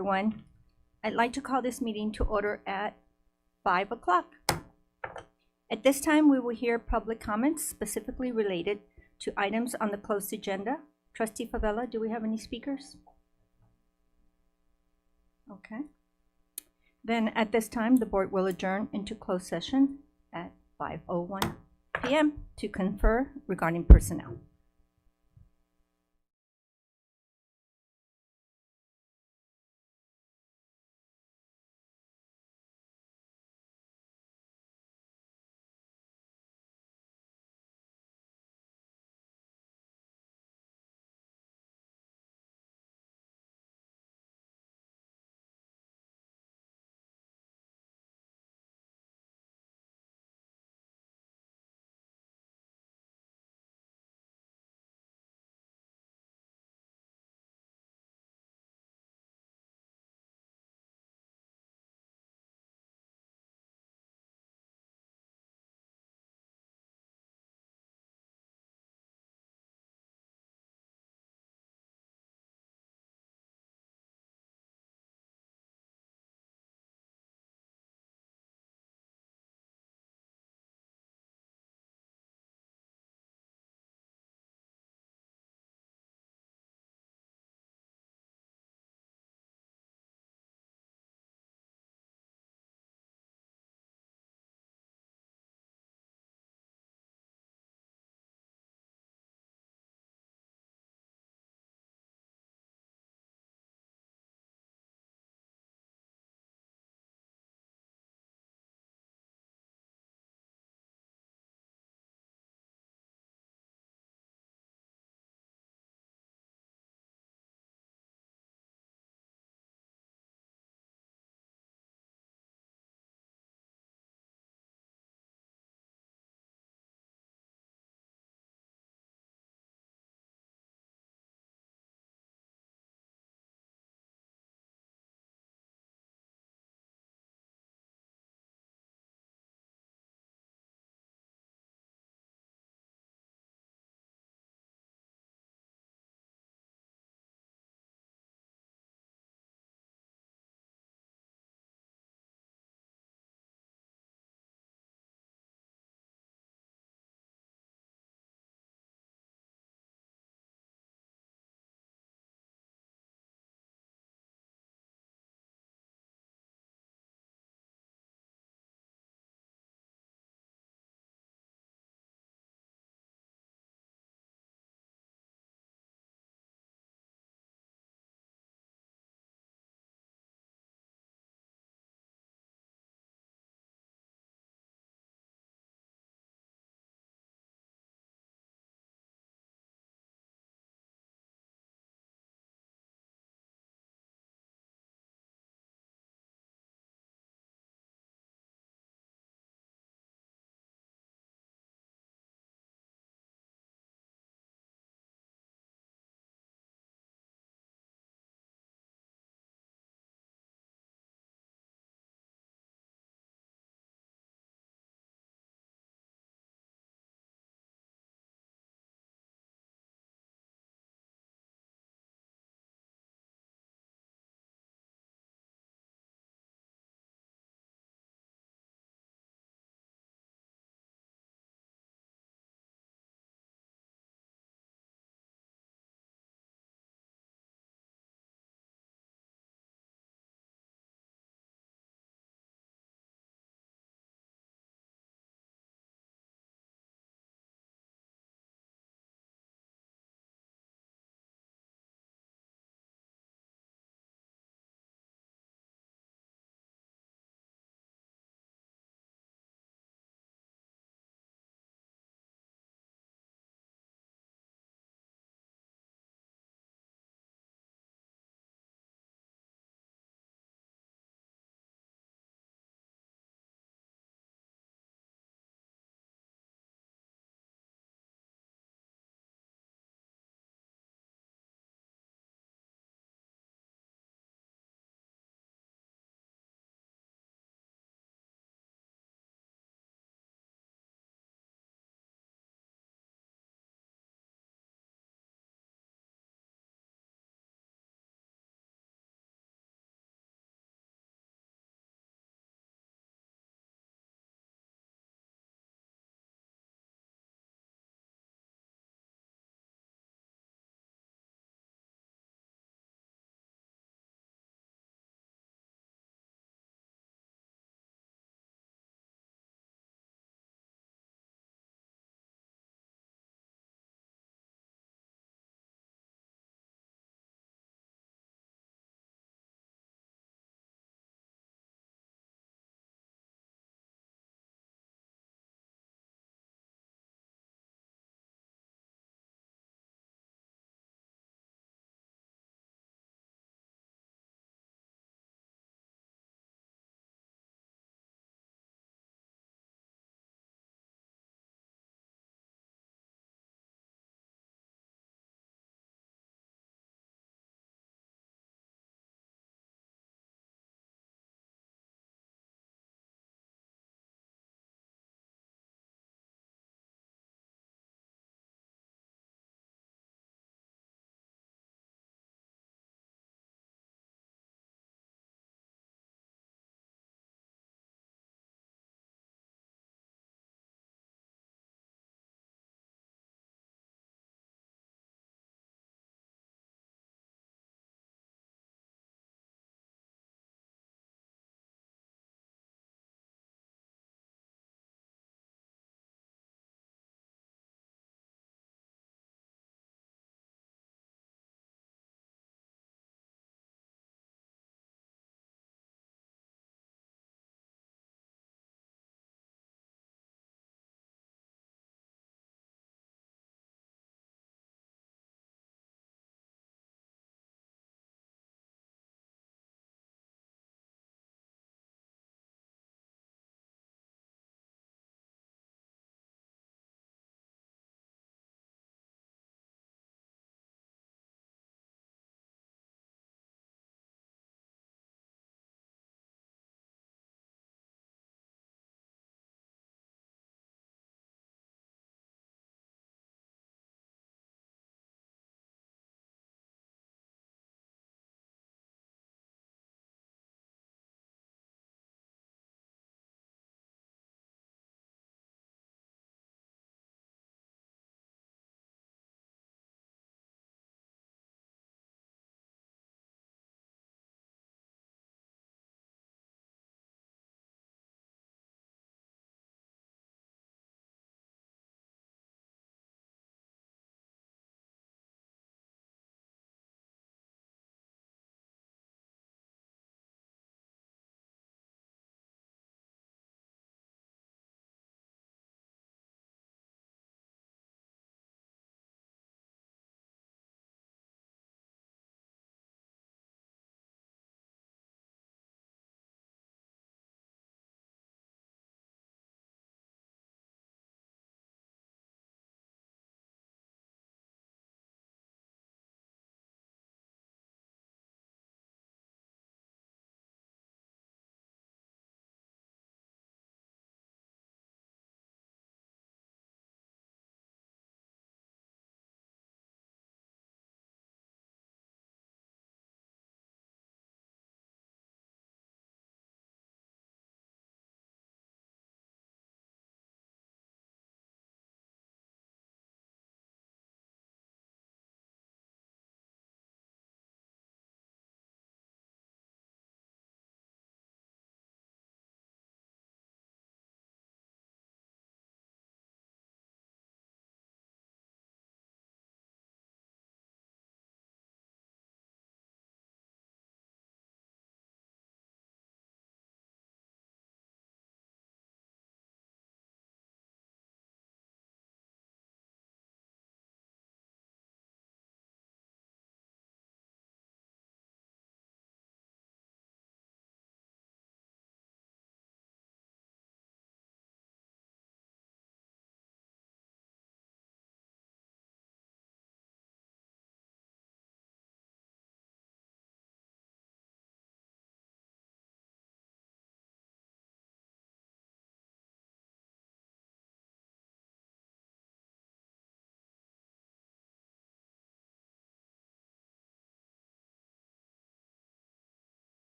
Everyone, I'd like to call this meeting to order at 5 o'clock. At this time, we will hear public comments specifically related to items on the closed agenda. Trustee Favela, do we have any speakers? Okay. Then at this time, the board will adjourn into closed session at 5:01 p.m. to confer regarding personnel.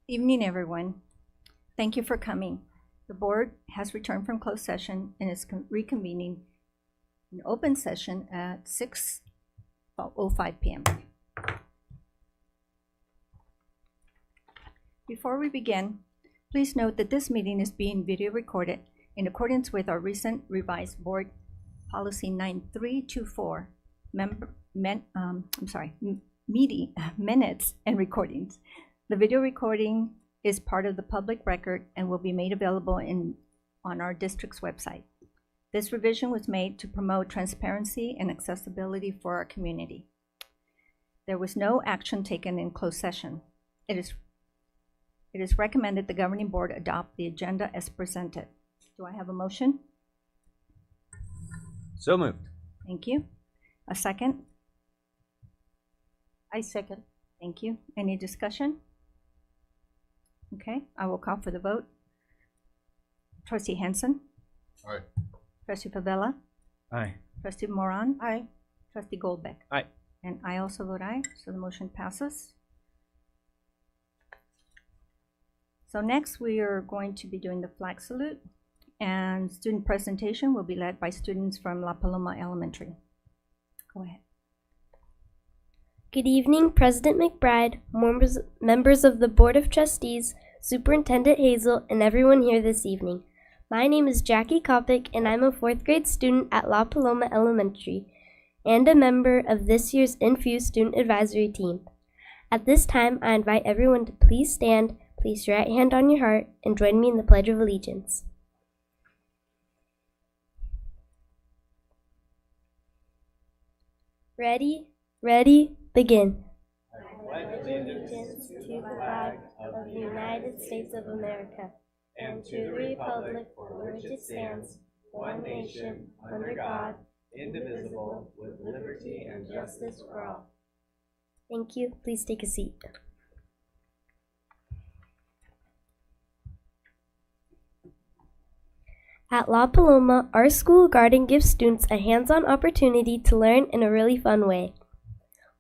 Evening, everyone. Thank you for coming. The board has returned from closed session and is reconvening an open session at 6:05 p.m. Before we begin, please note that this meeting is being video recorded in accordance with our recent revised board policy 9324, meeting minutes and recordings. The video recording is part of the public record and will be made available on our district's website. This revision was made to promote transparency and accessibility for our community. There was no action taken in closed session. It is recommended the governing board adopt the agenda as presented. Do I have a motion? So moved. Thank you. A second? I second. Thank you. Any discussion? Okay, I will call for the vote. Trustee Henson? Aye. Trustee Favela? Aye. Trustee Moran? Aye. Trustee Goldbeck? Aye. And I also vote aye, so the motion passes. So next we are going to be doing the flag salute, and student presentation will be led by students from La Paloma Elementary. Go ahead. Good evening, President McBride, members of the Board of Trustees, Superintendent Hazel, and everyone here this evening. My name is Jackie Kopic, and I'm a 4th grade student at La Paloma Elementary and a member of this year's FUESD Student Advisory Team. At this time, I invite everyone to please stand, place your right hand on your heart, and join me in the Pledge of Allegiance. Ready, begin. I pledge allegiance to the flag of the United States of America and to the republic for which it stands, one nation, under God, indivisible, with liberty and justice for all. Thank you. Please take a seat. At La Paloma, our school garden gives students a hands-on opportunity to learn in a really fun way.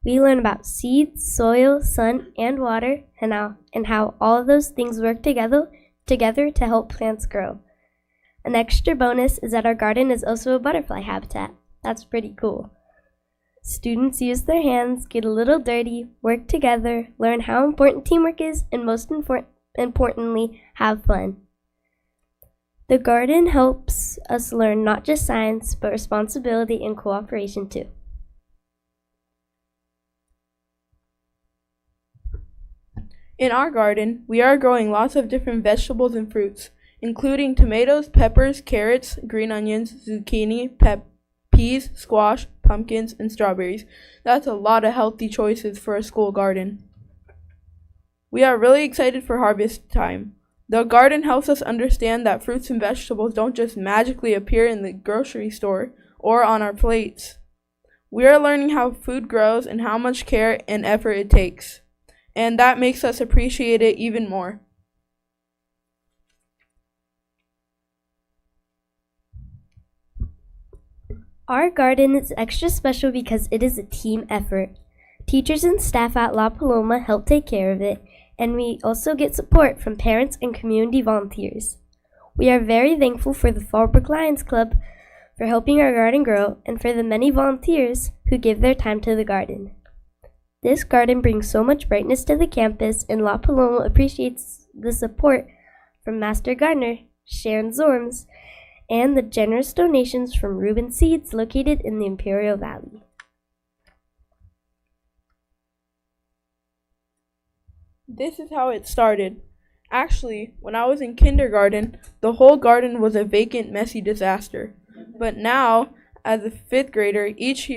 We learn about seeds, soil, sun, and water, and how all of those things work together to help plants grow. An extra bonus is that our garden is also a butterfly habitat. That's pretty cool. Students use their hands, get a little dirty, work together, learn how important teamwork is, and most importantly, have fun. The garden helps us learn not just science, but responsibility and cooperation too. In our garden, we are growing lots of different vegetables and fruits, including tomatoes, peppers, carrots, green onions, zucchini, peas, squash, pumpkins, and strawberries. That's a lot of healthy choices for a school garden. We are really excited for harvest time. The garden helps us understand that fruits and vegetables don't just magically appear in the grocery store or on our plates. We are learning how food grows and how much care and effort it takes, and that makes us appreciate it even more. Our garden is extra special because it is a team effort. Teachers and staff at La Paloma help take care of it, and we also get support from parents and community volunteers. We are very thankful for the Fallbrook Lions Club for helping our garden grow and for the many volunteers who give their time to the garden. This garden brings so much brightness to the campus, and La Paloma appreciates the support from Master Gardener, Sharon Zorms, and the generous donations from Reuben Seeds located in the Imperial Valley. This is how it started. Actually, when I was in kindergarten, the whole garden was a vacant, messy disaster. But now, as a 5th grader, each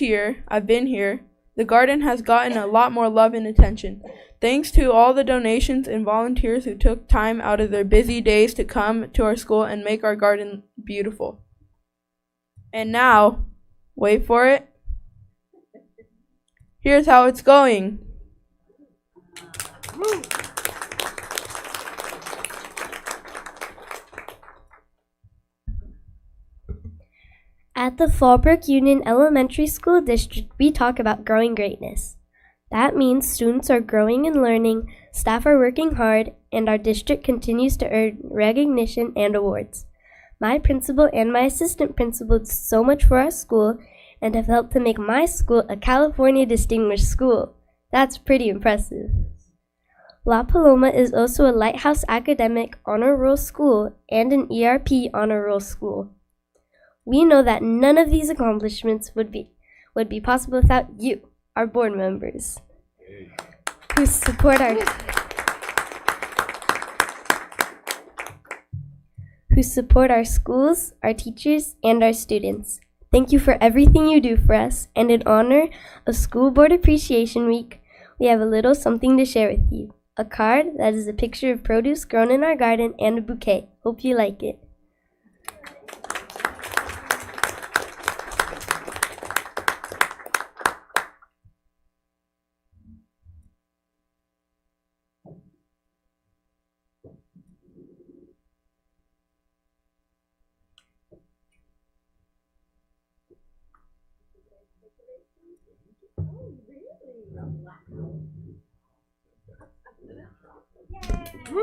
year I've been here, the garden has gotten a lot more love and attention. Thanks to all the donations and volunteers who took time out of their busy days to come to our school and make our garden beautiful. And now, wait for it, here's how it's going. At the Fallbrook Union Elementary School District, we talk about growing greatness. That means students are growing and learning, staff are working hard, and our district continues to earn recognition and awards. My principal and my assistant principal do so much for our school and have helped to make my school a California Distinguished School. That's pretty impressive. La Paloma is also a Lighthouse Academic Honor Roll School and an ERP Honor Roll School. We know that none of these accomplishments would be possible without you, our board members, who support our schools, our teachers, and our students. Thank you for everything you do for us, and in honor of School Board Appreciation Week, we have a little something to share with you. A card that is a picture of produce grown in our garden and a bouquet. Hope you like it.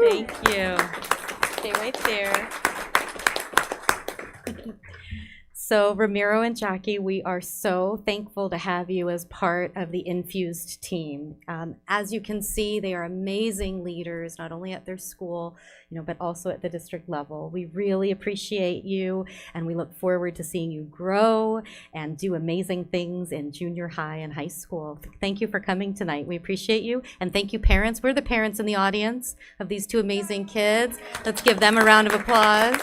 Thank you. Stay right there. So Ramiro and Jackie, we are so thankful to have you as part of the Infused team. As you can see, they are amazing leaders, not only at their school, but also at the district level. We really appreciate you, and we look forward to seeing you grow and do amazing things in junior high and high school. Thank you for coming tonight. We appreciate you, and thank you, parents. We're the parents in the audience of these two amazing kids. Let's give them a round of applause.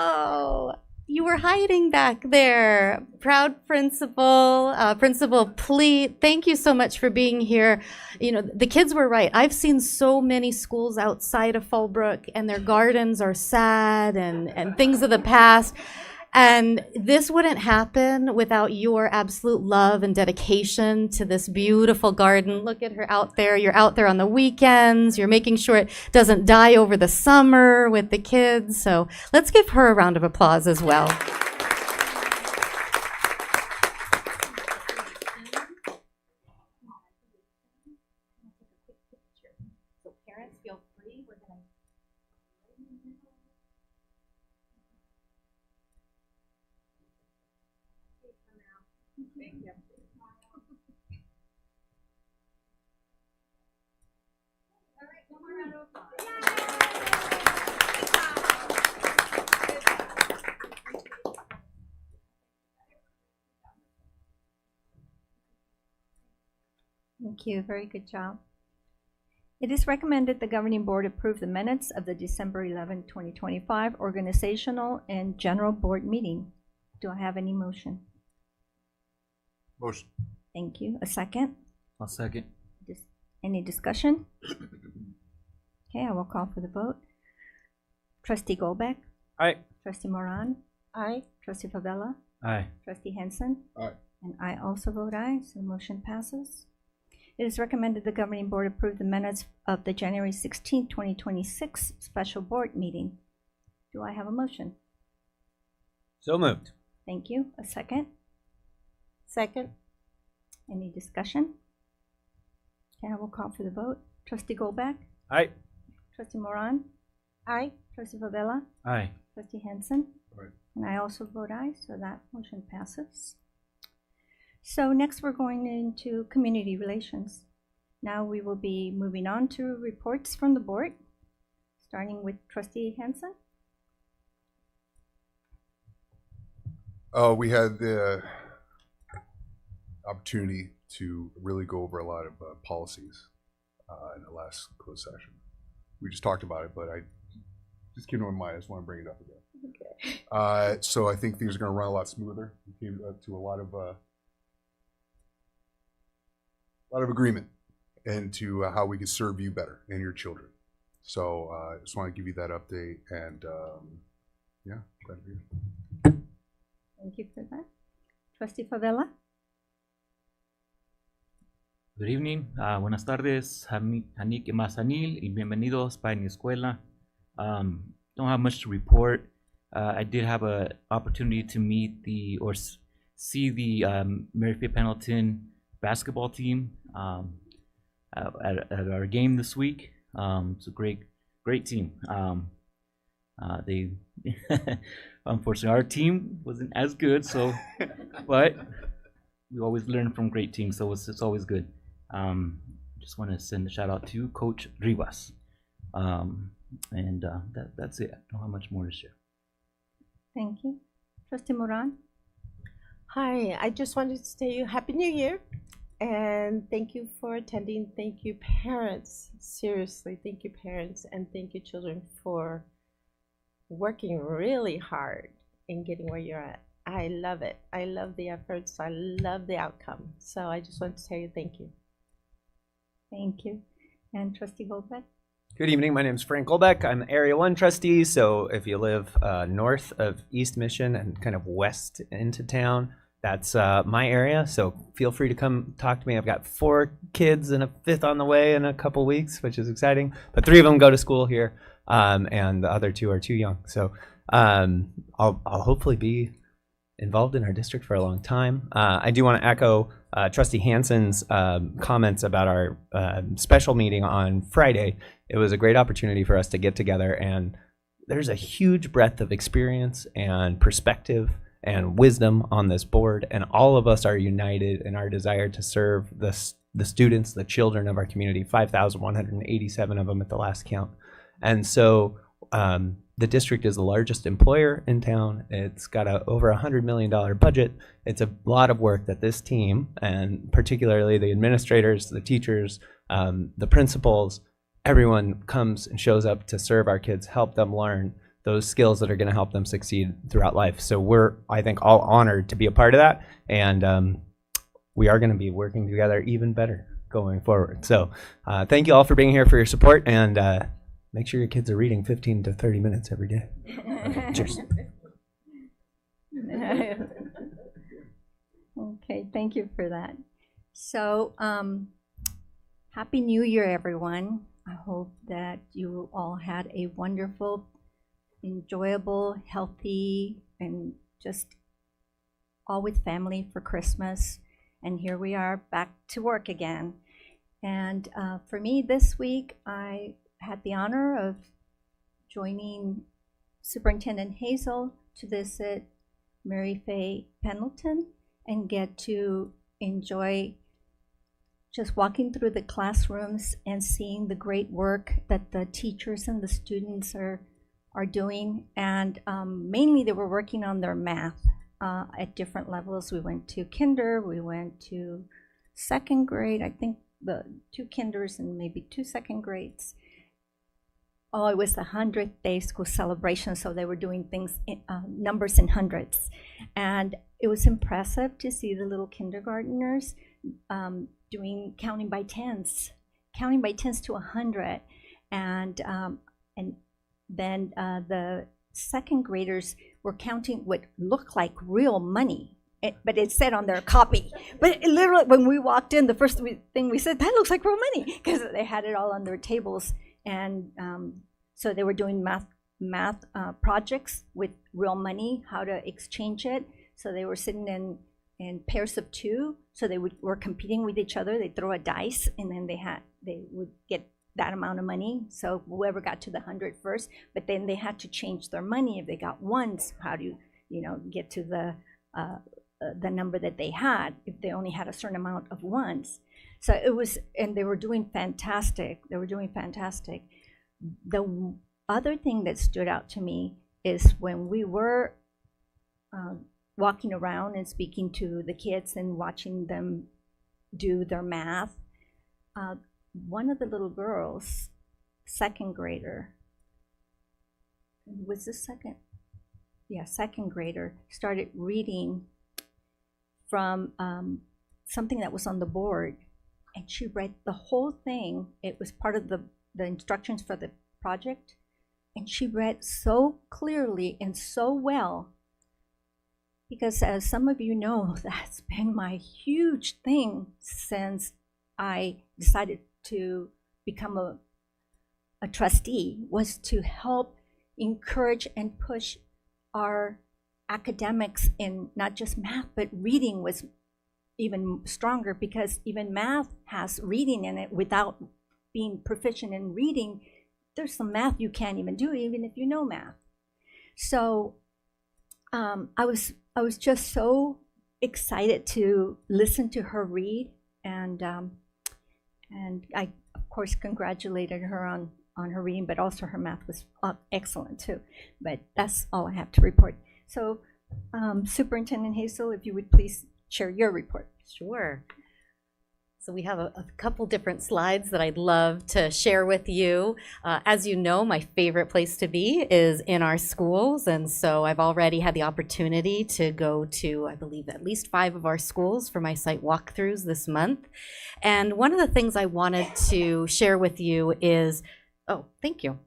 Oh, you were hiding back there. Proud principal, Principal Pleat, thank you so much for being here. The kids were right. I've seen so many schools outside of Fallbrook, and their gardens are sad and things of the past. And this wouldn't happen without your absolute love and dedication to this beautiful garden. Look at her out there. You're out there on the weekends. You're making sure it doesn't die over the summer with the kids. So let's give her a round of applause as well. So parents, feel free. We're going to Thank you. Very good job. It is recommended the governing board approve the minutes of the December 11, 2025 organizational and general board meeting. Do I have any motion? Motion. Thank you. A second? I'll second. Any discussion? Okay, I will call for the vote. Trustee Golbeck? Aye. Trustee Moran? Aye. Trustee Favela? Aye. Trustee Henson? Aye. And I also vote aye, so the motion passes. It is recommended the governing board approve the minutes of the January 16, 2026 special board meeting. Do I have a motion? So moved. Thank you. A second? Second. Any discussion? Okay, I will call for the vote. Trustee Golbeck? Aye. Trustee Moran? Aye. Trustee Favela? Aye. Trustee Henson? Aye. And I also vote aye, so that motion passes. So next we're going into community relations. Now we will be moving on to reports from the board, starting with Trustee Henson. We had the opportunity to really go over a lot of policies in the last closed session. We just talked about it, but I just came to my mind. I just want to bring it up again. Okay. So I think things are going to run a lot smoother. We came to a lot of agreement and to how we can serve you better and your children. So I just want to give you that update, and yeah, that'd be it. Thank you for that. Trustee Favela. Good evening. Buenas tardes, Hanik y Mazanil, y bienvenidos para mi escuela. Don't have much to report. I did have an opportunity to meet see the Mary Fay Pendleton basketball team at our game this week. It's a great team. They unfortunately our team wasn't as good, so but we always learn from great teams, so it's always good. Just want to send a shout out to Coach Rivas, and that's it. I don't have much more to share. Thank you. Trustee Moran? Hi, I just wanted to tell you Happy New Year and thank you for attending. Thank you, parents. Seriously, thank you, parents, and thank you, children, for working really hard in getting where you're at. I love it. I love the efforts. I love the outcome. So I just want to tell you thank you. Thank you. And Trustee Goldbeck? Good evening. My name is Frank Golbeck. I'm Area 1 trustee. So if you live north of East Mission and kind of west into town, that's my area. So feel free to come talk to me. I've got 4 kids and a 5th on the way in a couple weeks, which is exciting. But 3 of them go to school here, and the other 2 are too young. So I'll hopefully be involved in our district for a long time. I do want to echo Trustee Hansen's comments about our special meeting on Friday. It was a great opportunity for us to get together, and there's a huge breadth of experience and perspective and wisdom on this board, and all of us are united in our desire to serve the students, the children of our community, 5,187 of them at the last count. And so the district is the largest employer in town. It's got over $100 million budget. It's a lot of work that this team, and particularly the administrators, the teachers, the principals, everyone comes and shows up to serve our kids, help them learn those skills that are going to help them succeed throughout life. So we're, I think, all honored to be a part of that, and we are going to be working together even better going forward. So thank you all for being here, for your support, and make sure your kids are reading 15 to 30 minutes every day. Okay, cheers. Okay, thank you for that. So, Happy New Year, everyone. I hope that you all had a wonderful, enjoyable, healthy, and just all with family for Christmas. And here we are back to work again. And for me this week, I had the honor of joining Superintendent Hazel to visit Mary Fay Pendleton and get to enjoy just walking through the classrooms and seeing the great work that the teachers and the students are doing. And mainly they were working on their math at different levels. We went to kinder, we went to 2nd grade, I think the 2 kinders and maybe 2 2nd grades. Oh, it was the 100th day school celebration, so they were doing things, numbers in hundreds. And it was impressive to see the little kindergartners doing counting by tens to 100. And then the 2nd graders were counting what looked like real money. But it said on their copy. But literally, when we walked in, the first thing we said, that looks like real money, because they had it all on their tables. And so they were doing math projects with real money, how to exchange it. So they were sitting in pairs of 2. So they were competing with each other. They'd throw a dice, and then they would get that amount of money. So whoever got to the 100 first, but then they had to change their money. If they got ones, how do you get to the number that they had if they only had a certain amount of ones? So it was, and they were doing fantastic. The other thing that stood out to me is when we were walking around and speaking to the kids and watching them do their math, one of the little girls, 2nd grader, was this second? Yeah, 2nd grader, started reading from something that was on the board, and she read the whole thing. It was part of the instructions for the project, and she read so clearly and so well, because as some of you know, that's been my huge thing since I decided to become a trustee, was to help encourage and push our academics in not just math, but reading was even stronger, because even math has reading in it. Without being proficient in reading, there's some math you can't even do, even if you know math. So I was just so excited to listen to her read, and I of course congratulated her on her reading, but also her math was excellent too. But that's all I have to report. So Superintendent Hazel, if you would please share your report. Sure. So we have a couple different slides that I'd love to share with you. As you know, my favorite place to be is in our schools. And so I've already had the opportunity to go to, I believe, at least 5 of our schools for my site walkthroughs this month. And one of the things I wanted to share with you is, oh, thank you.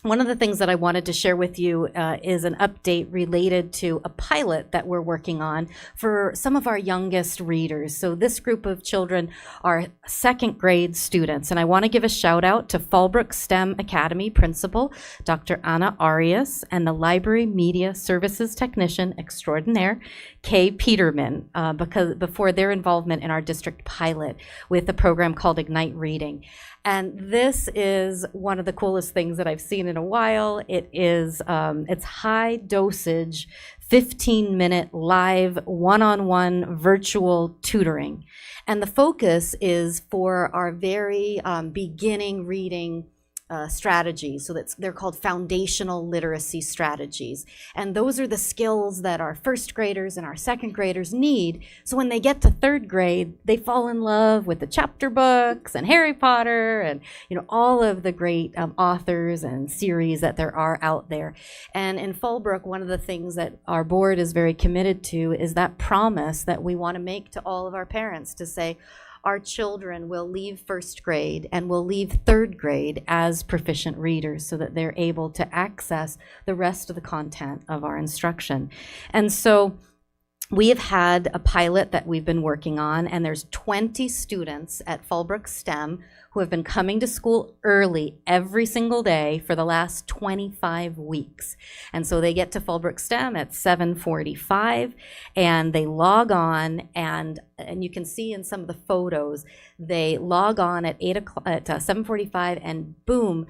One of the things that I wanted to share with you is an update related to a pilot that we're working on for some of our youngest readers. So this group of children are 2nd grade students, and I want to give a shout out to Fallbrook STEM Academy principal, Dr. Anna Arias, and the Library Media Services Technician Extraordinaire, Kay Peterman, because before their involvement in our district pilot with a program called Ignite Reading. And this is one of the coolest things that I've seen in a while. It is, it's high dosage, 15-minute live one-on-one virtual tutoring. And the focus is for our very beginning reading strategies. So they're called foundational literacy strategies. And those are the skills that our 1st graders and our 2nd graders need. So when they get to 3rd grade, they fall in love with the chapter books and Harry Potter and, you know, all of the great authors and series that there are out there. And in Fallbrook, one of the things that our board is very committed to is that promise that we want to make to all of our parents to say, our children will leave 1st grade and will leave 3rd grade as proficient readers so that they're able to access the rest of the content of our instruction. And so we have had a pilot that we've been working on, and there's 20 students at Fallbrook STEM who have been coming to school early every single day for the last 25 weeks. And so they get to Fallbrook STEM at 7:45, and they log on, and you can see in some of the photos, they log on at 7:45, and boom,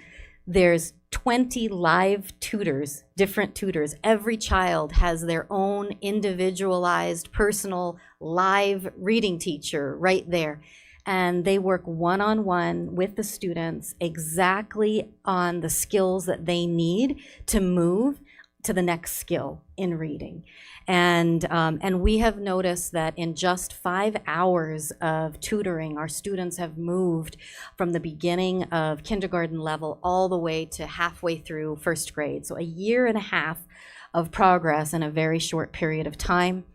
there's 20 live tutors, different tutors. Every child has their own individualized, personal, live reading teacher right there. And they work one-on-one with the students exactly on the skills that they need to move to the next skill in reading. And we have noticed that in just 5 hours of tutoring, our students have moved from the beginning of kindergarten level all the way to halfway through 1st grade. So a year and a half of progress in a very short period of time.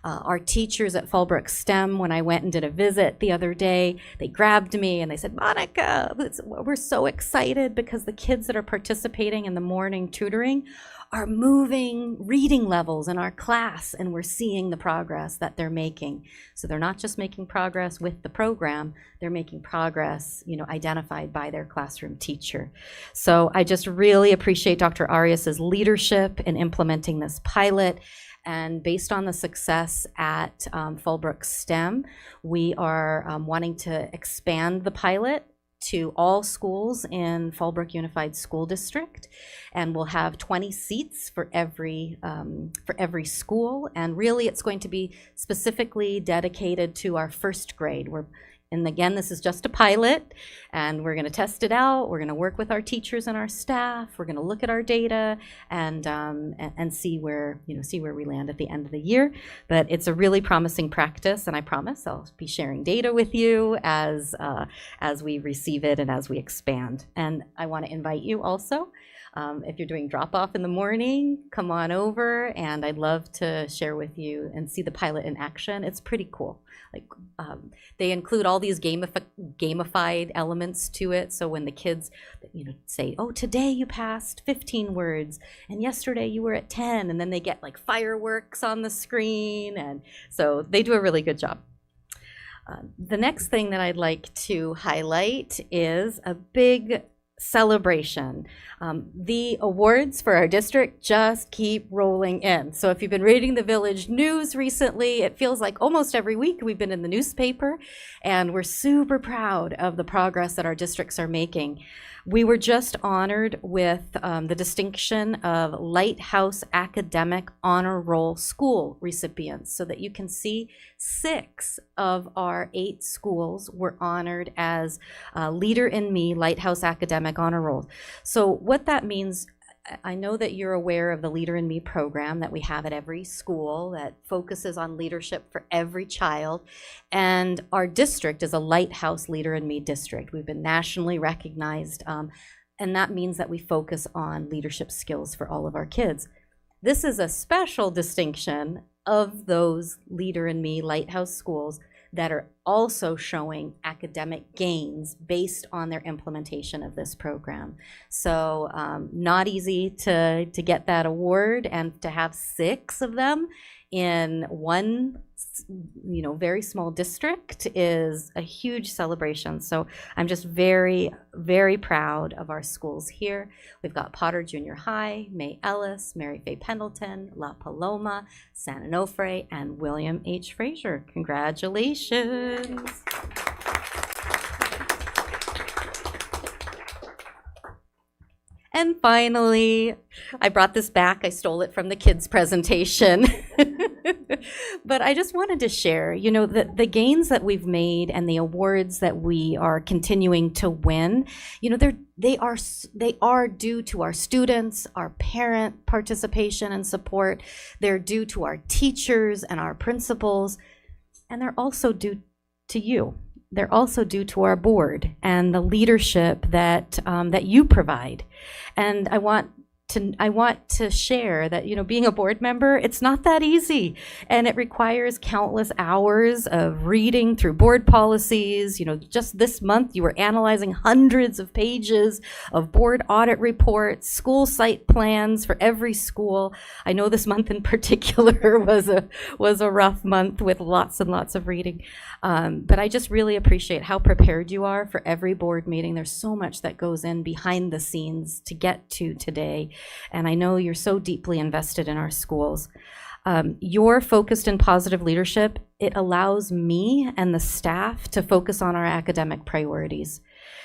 Our teachers at Fallbrook STEM, when I went and did a visit the other day, they grabbed me and they said, Monica, we're so excited because the kids that are participating in the morning tutoring are moving reading levels in our class, and we're seeing the progress that they're making. So they're not just making progress with the program, they're making progress, you know, identified by their classroom teacher. So I just really appreciate Dr. Arias's leadership in implementing this pilot. And based on the success at Fallbrook STEM, we are wanting to expand the pilot to all schools in Fallbrook Unified School District, and we'll have 20 seats for every school. And really, it's going to be specifically dedicated to our 1st grade. And again, this is just a pilot, and we're going to test it out. We're going to work with our teachers and our staff. We're going to look at our data and see where we land at the end of the year. But it's a really promising practice, and I promise I'll be sharing data with you as we receive it and as we expand. And I want to invite you also. If you're doing drop-off in the morning, come on over, and I'd love to share with you and see the pilot in action. It's pretty cool. Like they include all these gamified elements to it. So when the kids, say, "Oh, today you passed 15 words, and yesterday you were at 10," and then they get like fireworks on the screen, and so they do a really good job. The next thing that I'd like to highlight is a big celebration. The awards for our district just keep rolling in. So if you've been reading the Village News recently, it feels like almost every week we've been in the newspaper, and we're super proud of the progress that our districts are making. We were just honored with the distinction of Lighthouse Academic Honor Roll School recipients, so that you can see 6 of our 8 schools were honored as Leader in Me Lighthouse Academic Honor Roll. So what that means, I know that you're aware of the Leader in Me program that we have at every school that focuses on leadership for every child. And our district is a Lighthouse Leader in Me district. We've been nationally recognized, and that means that we focus on leadership skills for all of our kids. This is a special distinction of those Leader in Me Lighthouse schools that are also showing academic gains based on their implementation of this program. So not easy to get that award, and to have 6 of them in one very small district is a huge celebration. So I'm just very, very proud of our schools here. We've got Potter Junior High, May Ellis, Mary Faye Pendleton, La Paloma, San Onofre, and William H. Frazier. Congratulations. And finally, I brought this back. I stole it from the kids' presentation. But I just wanted to share, the gains that we've made and the awards that we are continuing to win, they are due to our students, our parent participation and support. They're due to our teachers and our principals, and they're also due to you. They're also due to our board and the leadership that you provide. And I want to share that, being a board member, it's not that easy, and it requires countless hours of reading through board policies. Just this month you were analyzing hundreds of pages of board audit reports, school site plans for every school. I know this month in particular was a rough month with lots and lots of reading. But I just really appreciate how prepared you are for every board meeting. There's so much that goes in behind the scenes to get to today. And I know you're so deeply invested in our schools. Your focused and positive leadership, it allows me and the staff to focus on our academic priorities.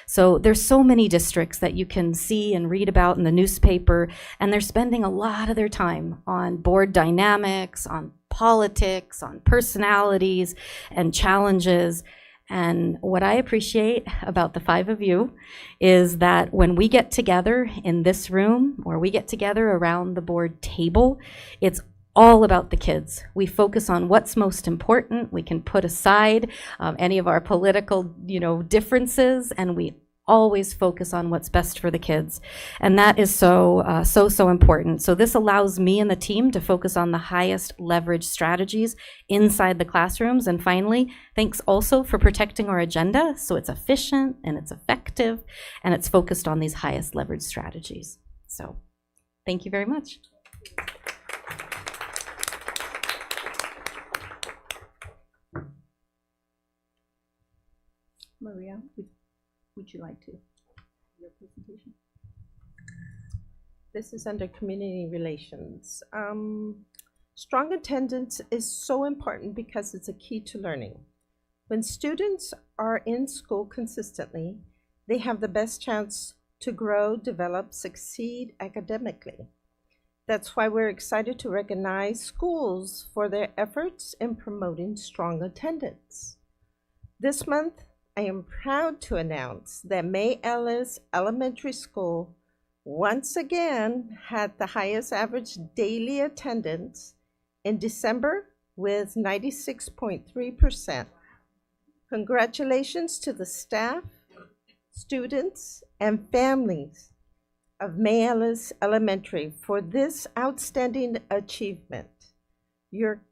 So there's so many districts that you can see and read about in the newspaper, and they're spending a lot of their time on board dynamics, on politics, on personalities and challenges. And what I appreciate about the 5 of you is that when we get together in this room, or we get together around the board table, it's all about the kids. We focus on what's most important. We can put aside any of our political, differences, and we always focus on what's best for the kids. And that is so important. So this allows me and the team to focus on the highest leverage strategies inside the classrooms. And finally, thanks also for protecting our agenda, so it's efficient and it's effective and it's focused on these highest leverage strategies. So thank you very much. Maria, would you like to your presentation? This is under community relations. Strong attendance is so important because it's a key to learning. When students are in school consistently, they have the best chance to grow, develop, succeed academically. That's why we're excited to recognize schools for their efforts in promoting strong attendance. This month, I am proud to announce that May Ellis Elementary School once again had the highest average daily attendance in December with 96.3%. Congratulations to the staff, students, and families of May Ellis Elementary for this outstanding achievement. You're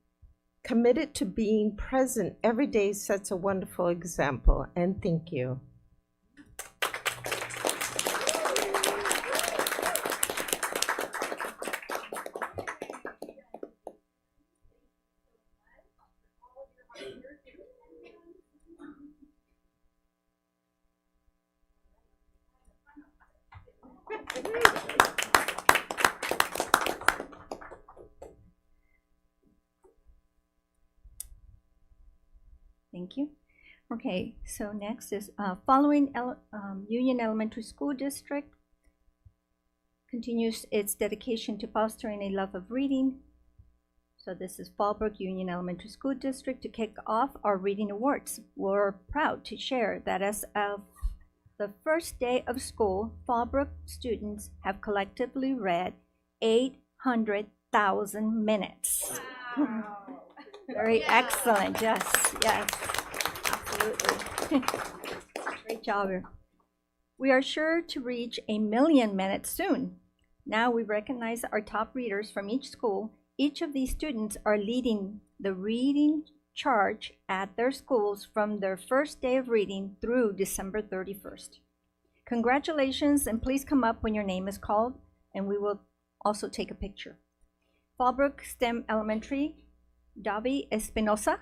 committed to being present every day sets a wonderful example, and thank you. Thank you. Okay, so next is following Union Elementary School District continues its dedication to fostering a love of reading. So this is Fallbrook Union Elementary School District to kick off our reading awards. We're proud to share that as of the first day of school, Fallbrook students have collectively read 800,000 minutes. Wow. Very excellent, yes, absolutely. Great job. We are sure to reach 1 million minutes soon. Now we recognize our top readers from each school. Each of these students are leading the reading charge at their schools from their first day of reading through December 31st. Congratulations, and please come up when your name is called, and we will also take a picture. Fallbrook STEM Elementary, Davi Espinosa.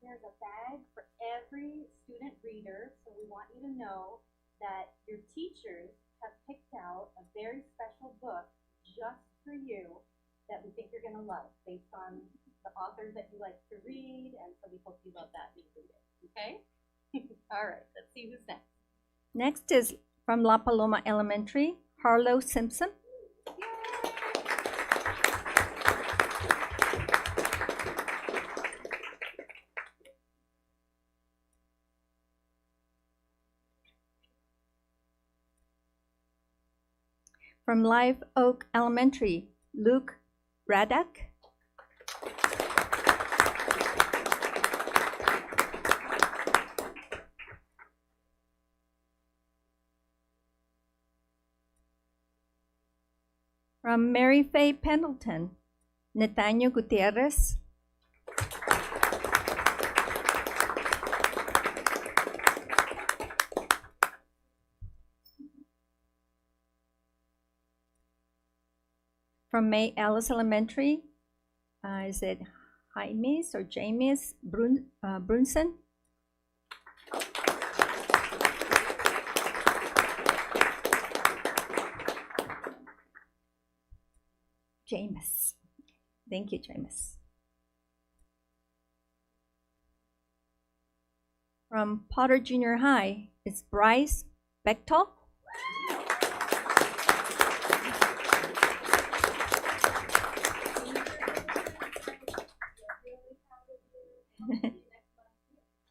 There's a bag for every student reader, so we want you to know that your teachers have picked out a very special book just for you that we think you're going to love based on the authors that you like to read, and so we hope you love that and you read it, okay? All right, let's see who's next. Next is from La Paloma Elementary, Harlow Simpson. From Live Oak Elementary, Luke Radak. From Mary Faye Pendleton, Nathaniel Gutierrez. From May Alice Elementary, is it Jaimes or James Brunson? James. Thank you, James. From Potter Junior High, it's Bryce Bechtel.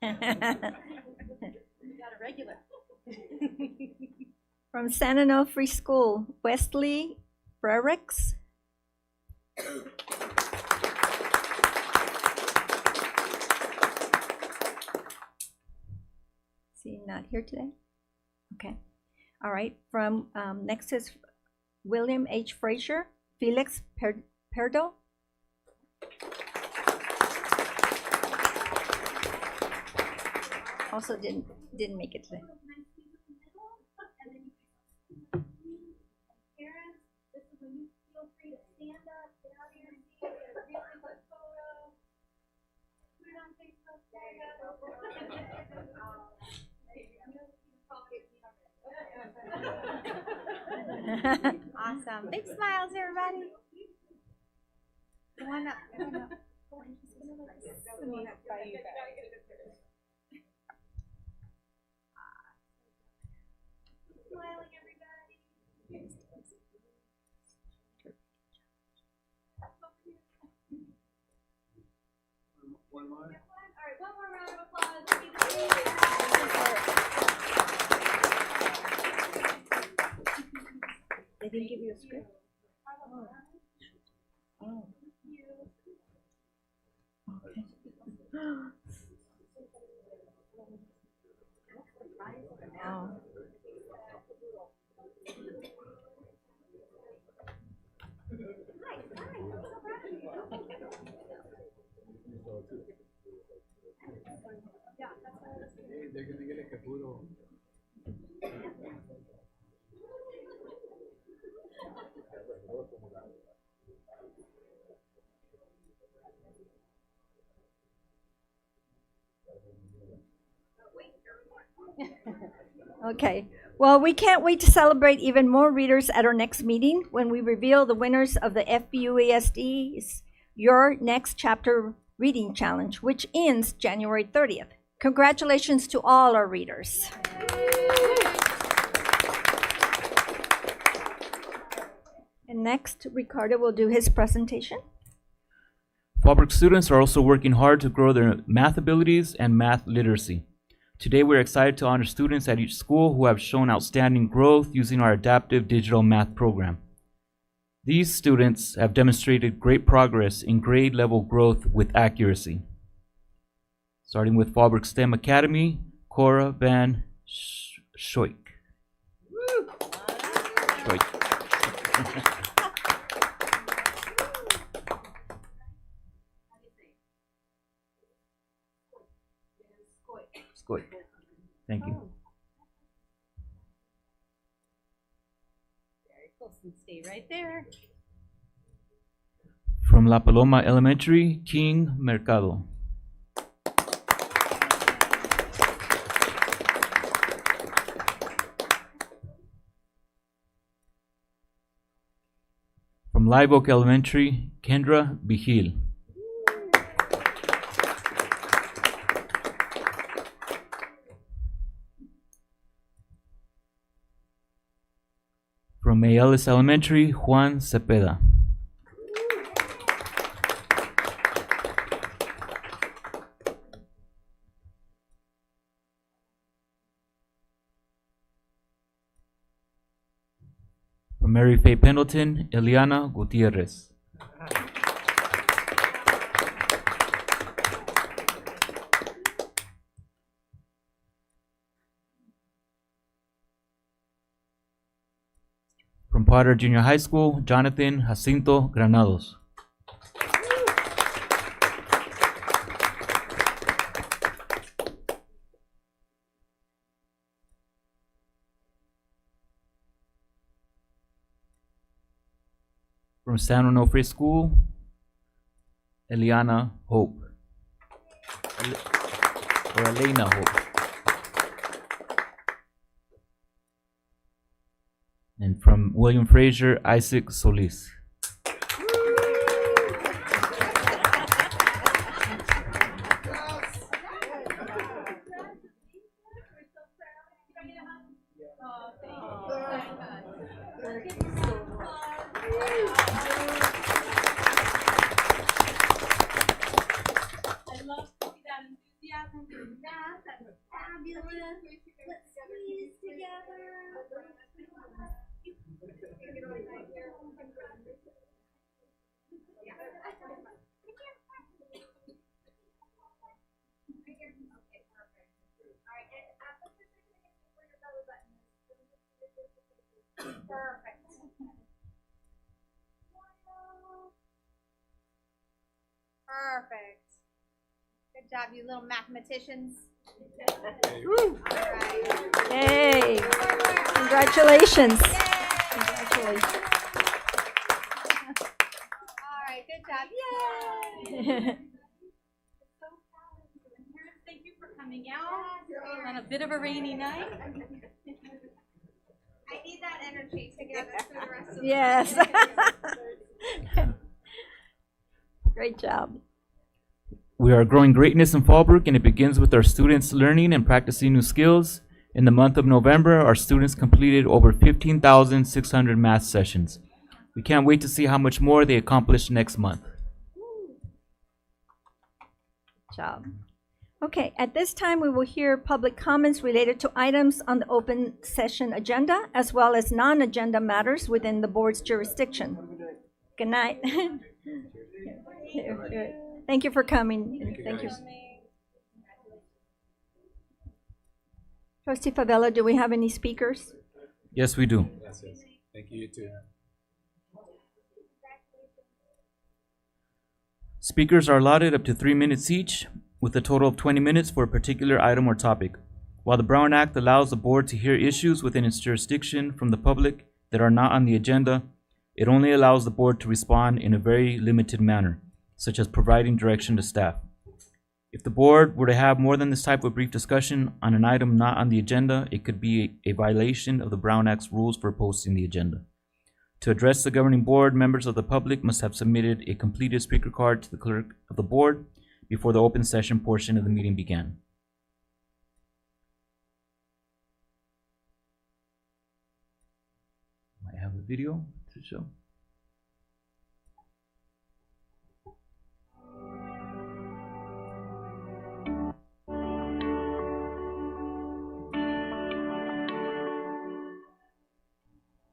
Got a regular. From San Onofre School, Wesley Frericks. Is he not here today? Okay. All right. From next is William H. Frazier, Felix Perdo. Also didn't make it today. Parents, this is when you feel free to stand up, get out of your seat, get a really good photo, put it on Facebook. Awesome. Big smiles, everybody. Come on up. Come on up. Smiling, everybody. One more. All right, one more round of applause. They didn't give you a script? Oh. Okay. Oh. They're gonna get a caputo. Okay. Well, we can't wait to celebrate even more readers at our next meeting when we reveal the winners of the FUESD's Your Next Chapter Reading Challenge, which ends January 30th. Congratulations to all our readers. And next, Ricardo will do his presentation. Fallbrook students are also working hard to grow their math abilities and math literacy. Today, we're excited to honor students at each school who have shown outstanding growth using our adaptive digital math program. These students have demonstrated great progress in grade level growth with accuracy. Starting with Fallbrook STEM Academy, Cora Van Schoik. Schoik. Thank you. Very close and stay right there. From La Paloma Elementary, King Mercado. From Live Oak Elementary, Kendra Vigil. From May Ellis Elementary, Juan Cepeda. From Mary Faye Pendleton, Eliana Gutierrez. From Potter Junior High School, Jonathan Jacinto Granados. From San Onofre School, Eliana Hope. Or Elena Hope. And from William Fraser, Isaac Solis. I love to see that enthusiasm for math. That's fabulous. Let's squeeze together. Perfect. Perfect. Good job, you little mathematicians. All right. Yay! Congratulations. Congratulations. All right, good job. Yay! So proud of you. And parents, thank you for coming out on a bit of a rainy night. I need that energy together for the rest of the Yes. Great job. We are growing greatness in Fallbrook, and it begins with our students learning and practicing new skills. In the month of November, our students completed over 15,600 math sessions. We can't wait to see how much more they accomplish next month. Good job. Okay, at this time, we will hear public comments related to items on the open session agenda, as well as non-agenda matters within the board's jurisdiction. Good night. Thank you for coming. Thank you. Trustee Favela, do we have any speakers? Yes, we do. Thank you, too. Speakers are allotted up to 3 minutes each, with a total of 20 minutes for a particular item or topic. While the Brown Act allows the board to hear issues within its jurisdiction from the public that are not on the agenda, it only allows the board to respond in a very limited manner, such as providing direction to staff. If the board were to have more than this type of brief discussion on an item not on the agenda, it could be a violation of the Brown Act's rules for posting the agenda. To address the governing board, members of the public must have submitted a completed speaker card to the clerk of the board before the open session portion of the meeting began. Might have a video to show.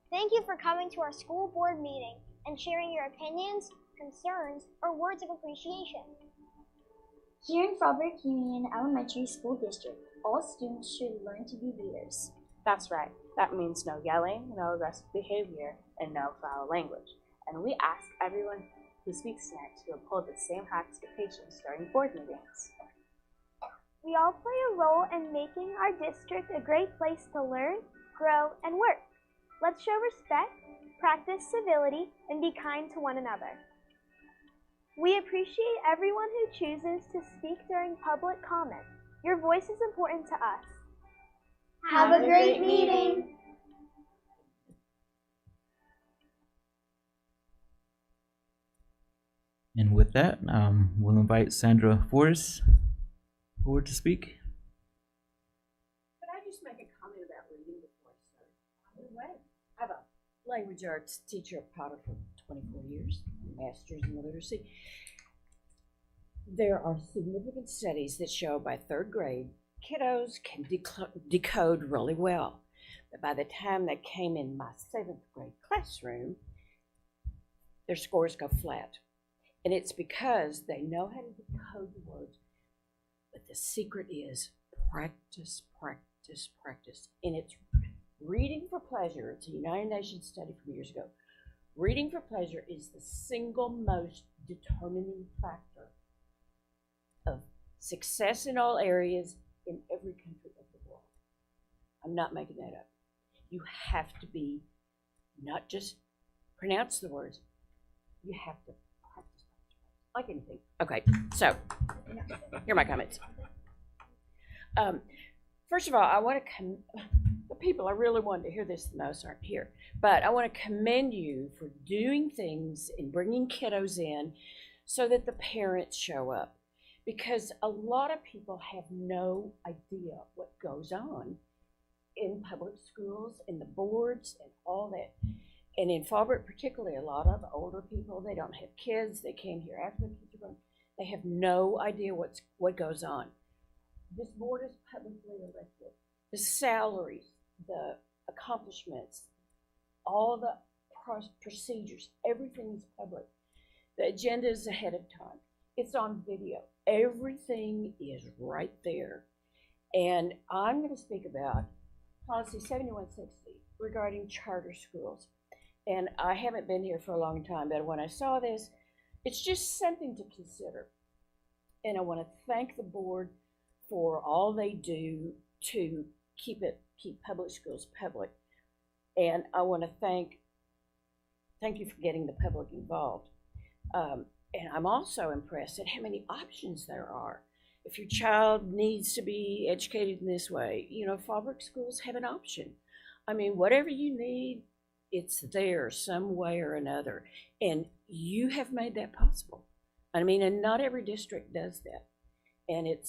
Thank you for coming to our school board meeting and sharing your opinions, concerns, or words of appreciation. Here in Fallbrook Union Elementary School District, all students should learn to be leaders. That's right. That means no yelling, no aggressive behavior, and no foul language. And we ask everyone who speaks tonight to uphold the same high expectations during board meetings. We all play a role in making our district a great place to learn, grow, and work. Let's show respect, practice civility, and be kind to one another. We appreciate everyone who chooses to speak during public comment. Your voice is important to us. Have a great meeting! And with that, we'll invite Sandra Forrest forward to speak. Could I just make a comment about reading before I start? By the way, I have a language arts teacher at Potter for 24 years, master's in literacy. There are significant studies that show by third grade, kiddos can decode really well. But by the time they came in my 7th grade classroom, their scores go flat. And it's because they know how to decode the words. But the secret is practice, practice, practice. And it's reading for pleasure. It's a United Nations study from years ago. Reading for pleasure is the single most determining factor of success in all areas in every country of the world. I'm not making that up. You have to be, not just pronounce the words, you have to practice, like anything. Okay, so here are my comments. First of all, I want to the people I really wanted to hear this the most aren't here, but I want to commend you for doing things and bringing kiddos in so that the parents show up. Because a lot of people have no idea what goes on in public schools, in the boards, and all that. And in Fallbrook particularly, a lot of older people, they don't have kids, they came here after the kids are gone. They have no idea what goes on. This board is publicly elected. The salaries, the accomplishments, all the procedures, everything is public. The agenda is ahead of time. It's on video. Everything is right there. And I'm going to speak about policy 7160 regarding charter schools. And I haven't been here for a long time, but when I saw this, it's just something to consider. And I want to thank the board for all they do to keep public schools public. And I want to thank you for getting the public involved. And I'm also impressed at how many options there are. If your child needs to be educated in this way, Fallbrook schools have an option. I mean, whatever you need, it's there some way or another. And you have made that possible. I mean, and not every district does that. And it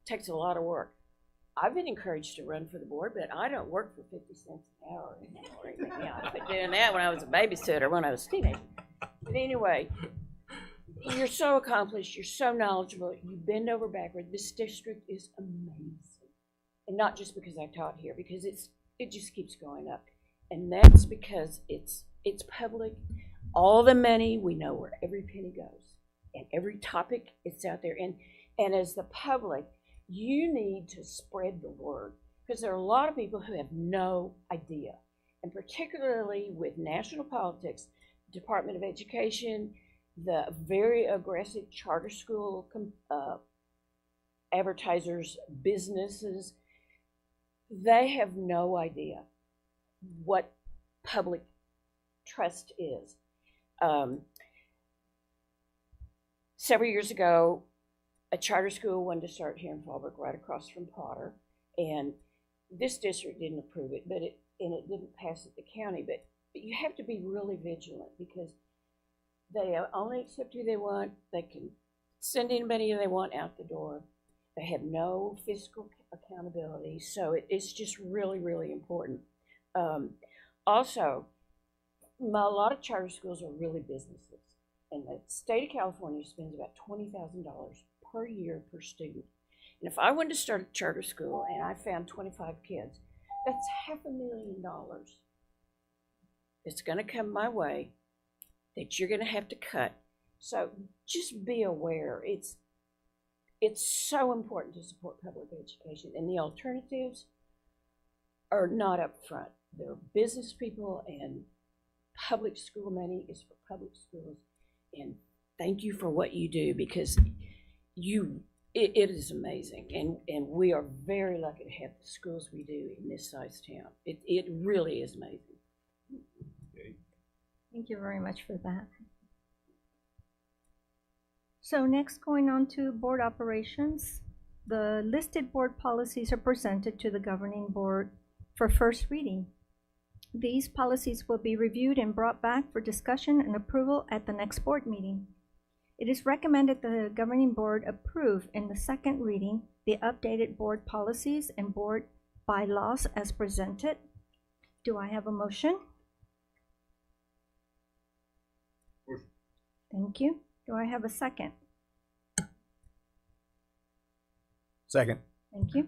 takes a lot of work. I've been encouraged to run for the board, but I don't work for 50 cents an hour anymore. I've been doing that when I was a babysitter, when I was a teenager. But anyway, you're so accomplished, you're so knowledgeable, you bend over backward. This district is amazing. And not just because I taught here, because it just keeps going up. And that's because it's public. All the money, we know where every penny goes. And every topic, it's out there. And as the public, you need to spread the word. Because there are a lot of people who have no idea. And particularly with national politics, Department of Education, the very aggressive charter school advertisers, businesses, they have no idea what public trust is. Several years ago, a charter school wanted to start here in Fallbrook, right across from Potter, and this district didn't approve it, but it didn't pass at the county. But you have to be really vigilant because they only accept who they want. They can send anybody they want out the door. They have no fiscal accountability, so it's just really, really important. Also, a lot of charter schools are really businesses, and the state of California spends about $20,000 per year per student. And if I wanted to start a charter school and I found 25 kids, that's $500,000 that's going to come my way that you're going to have to cut. So just be aware. It's so important to support public education, and the alternatives are not up front. They're business people, and public school money is for public schools. And thank you for what you do, because it is amazing, and we are very lucky to have the schools we do in this size town. It really is amazing. Thank you very much for that. So next, going on to board operations, the listed board policies are presented to the governing board for first reading. These policies will be reviewed and brought back for discussion and approval at the next board meeting. It is recommended the governing board approve in the second reading the updated board policies and board bylaws as presented. Do I have a motion? Motion. Thank you. Do I have a second? Second. Thank you.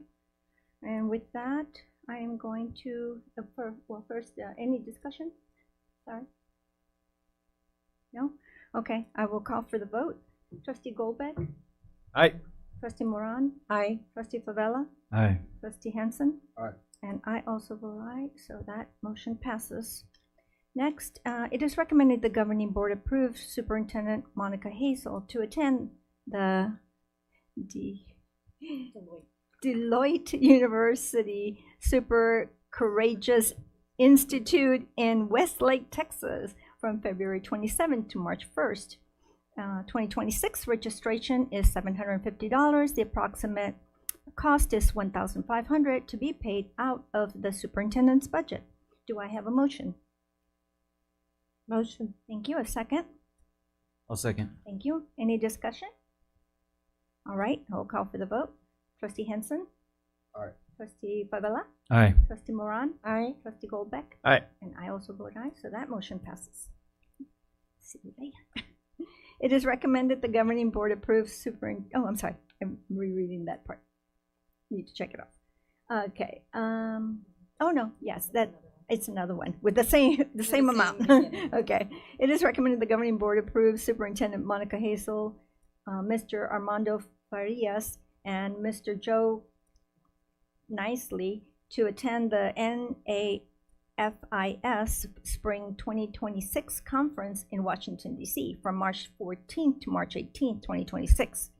And with that, I am going to, first, any discussion? Sorry? No? Okay, I will call for the vote. Trustee Goldbeck? Aye. Trustee Moran? Aye. Trustee Favela? Aye. Trustee Henson? Aye. And I also vote aye, so that motion passes. Next, it is recommended the governing board approve Superintendent Monica Hazel to attend the Deloitte University Super Courageous Institute in Westlake, Texas, from February 27th to March 1st. 2026 registration is $750. The approximate cost is $1,500 to be paid out of the superintendent's budget. Do I have a motion? Motion. Thank you. A second? I'll second. Thank you. Any discussion? All right, I'll call for the vote. Trustee Henson? Aye. Trustee Favela? Aye. Trustee Moran? Aye. Trustee Goldbeck? Aye. And I also vote aye, so that motion passes. See you later. It is recommended the governing board approve I'm sorry, I'm rereading that part. Need to check it off. Okay. Oh no, yes, it's another one with the same amount. Okay. It is recommended the governing board approve Superintendent Monica Hazel, Mr. Armando Farias, and Mr. Joe Nicely to attend the NAFIS Spring 2026 conference in Washington, D.C. from March 14th to March 18th, 2026.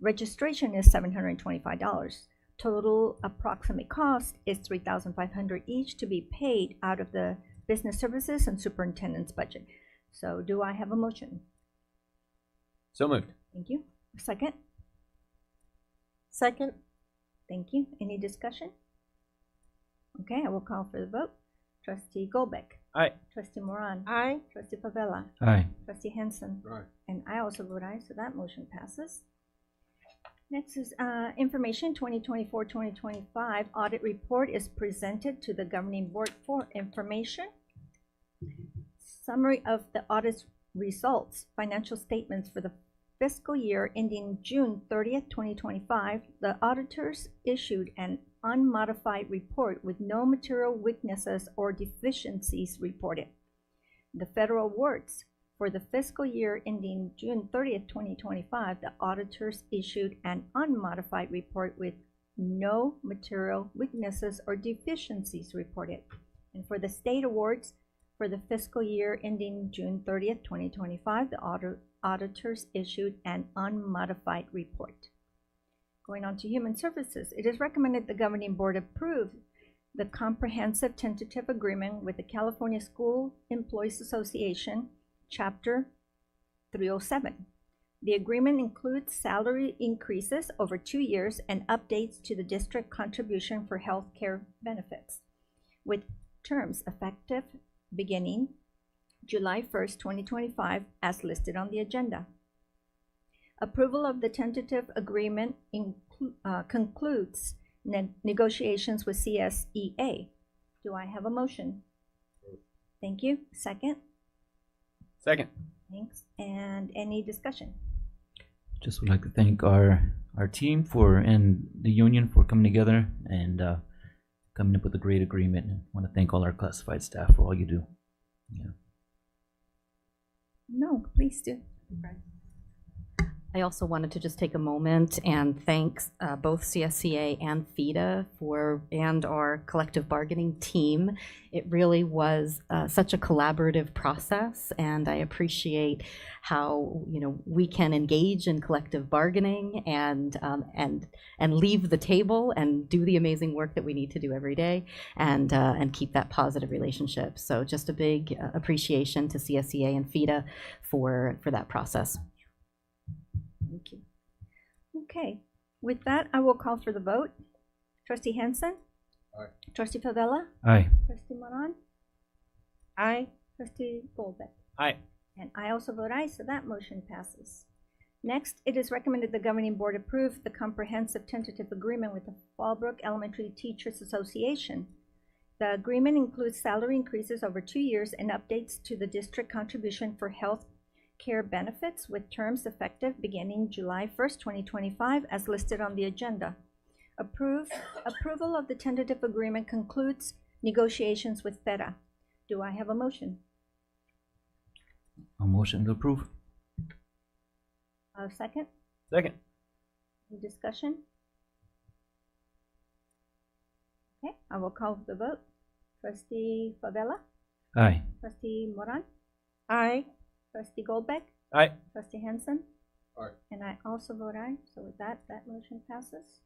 Registration is $725. Total approximate cost is $3,500 each to be paid out of the business services and superintendent's budget. So do I have a motion? So moved. Thank you. A second? Second. Thank you. Any discussion? Okay, I will call for the vote. Trustee Goldbeck? Aye. Trustee Moran? Aye. Trustee Favela? Aye. Trustee Henson? Aye. And I also vote aye, so that motion passes. Next is information 2024-2025 audit report is presented to the governing board for information. Summary of the audit's results, financial statements for the fiscal year ending June 30th, 2025. The auditors issued an unmodified report with no material weaknesses or deficiencies reported. The federal awards. For the fiscal year ending June 30th, 2025, the auditors issued an unmodified report with no material weaknesses or deficiencies reported. And for the state awards, for the fiscal year ending June 30th, 2025, the auditors issued an unmodified report. Going on to human services, it is recommended the governing board approve the comprehensive tentative agreement with the California School Employees Association, Chapter 307. The agreement includes salary increases over 2 years and updates to the district contribution for health care benefits, with terms effective beginning July 1st, 2025, as listed on the agenda. Approval of the tentative agreement concludes negotiations with CSEA. Do I have a motion? Thank you. Second? Second. Thanks. And any discussion? Just would like to thank our team and the union for coming together and coming up with a great agreement. And want to thank all our classified staff for all you do. Yeah. No, please do. I also wanted to just take a moment and thank both CSCA and FEDA and our collective bargaining team. It really was such a collaborative process, and I appreciate how we can engage in collective bargaining and leave the table and do the amazing work that we need to do every day, and keep that positive relationship. So just a big appreciation to CSCA and FEDA for that process. Thank you. Okay, with that, I will call for the vote. Trustee Henson? Aye. Trustee Favela? Aye. Trustee Moran? Aye. Trustee Goldbeck? Aye. And I also vote aye, so that motion passes. Next, it is recommended the governing board approve the comprehensive tentative agreement with the Fallbrook Elementary Teachers Association. The agreement includes salary increases over 2 years and updates to the district contribution for health care benefits, with terms effective beginning July 1st, 2025, as listed on the agenda. Approval of the tentative agreement concludes negotiations with FEDA. Do I have a motion? A motion to approve. A second? Second. Any discussion? Okay, I will call for the vote. Trustee Favela? Aye. Trustee Moran? Aye. Trustee Goldbeck? Aye. Trustee Henson? Aye. And I also vote aye, so with that motion passes.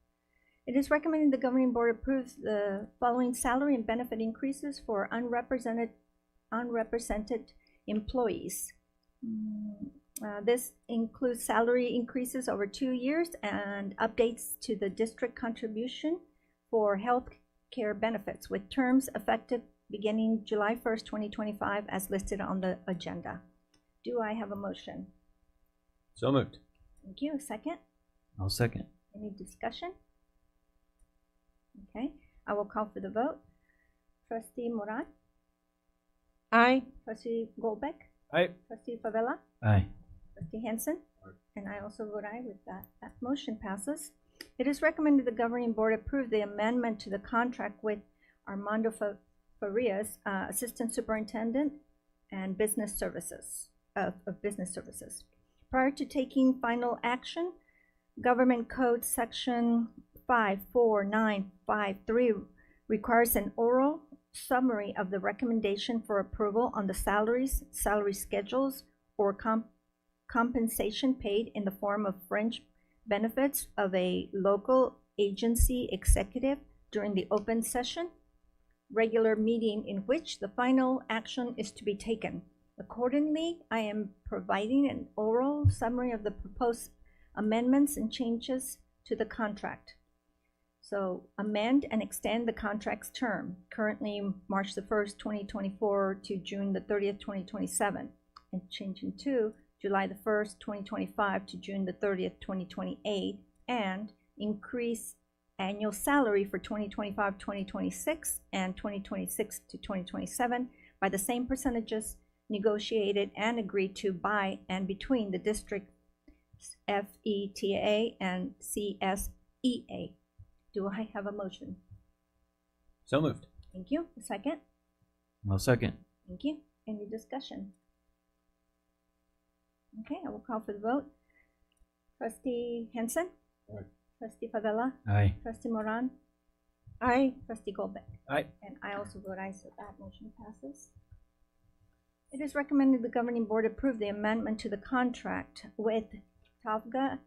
It is recommended the governing board approves the following salary and benefit increases for unrepresented employees. This includes salary increases over 2 years and updates to the district contribution for health care benefits, with terms effective beginning July 1st, 2025, as listed on the agenda. Do I have a motion? So moved. Thank you. A second? I'll second. Any discussion? Okay, I will call for the vote. Trustee Moran? Aye. Trustee Goldbeck? Aye. Trustee Favela? Aye. Trustee Henson? Aye. And I also vote aye. With that motion passes. It is recommended the governing board approve the amendment to the contract with Armando Farias, Assistant Superintendent and Business Services of Business Services. Prior to taking final action, Government Code Section 54953 requires an oral summary of the recommendation for approval on the salaries, salary schedules, or compensation paid in the form of fringe benefits of a local agency executive during the open session regular meeting in which the final action is to be taken. Accordingly, I am providing an oral summary of the proposed amendments and changes to the contract. So amend and extend the contract's term, currently March the 1st, 2024 to June the 30th, 2027, and changing to July the 1st, 2025 to June the 30th, 2028, and increase annual salary for 2025, 2026, and 2026 to 2027 by the same percentages negotiated and agreed to by and between the district FETA and CSEA. Do I have a motion? So moved. Thank you. A second? I'll second. Thank you. Any discussion? Okay, I will call for the vote. Trustee Henson? Aye. Trustee Favela? Aye. Trustee Moran? Aye. Trustee Goldbeck? Aye. And I also vote aye, so that motion passes. It is recommended the governing board approve the amendment to the contract with Tavga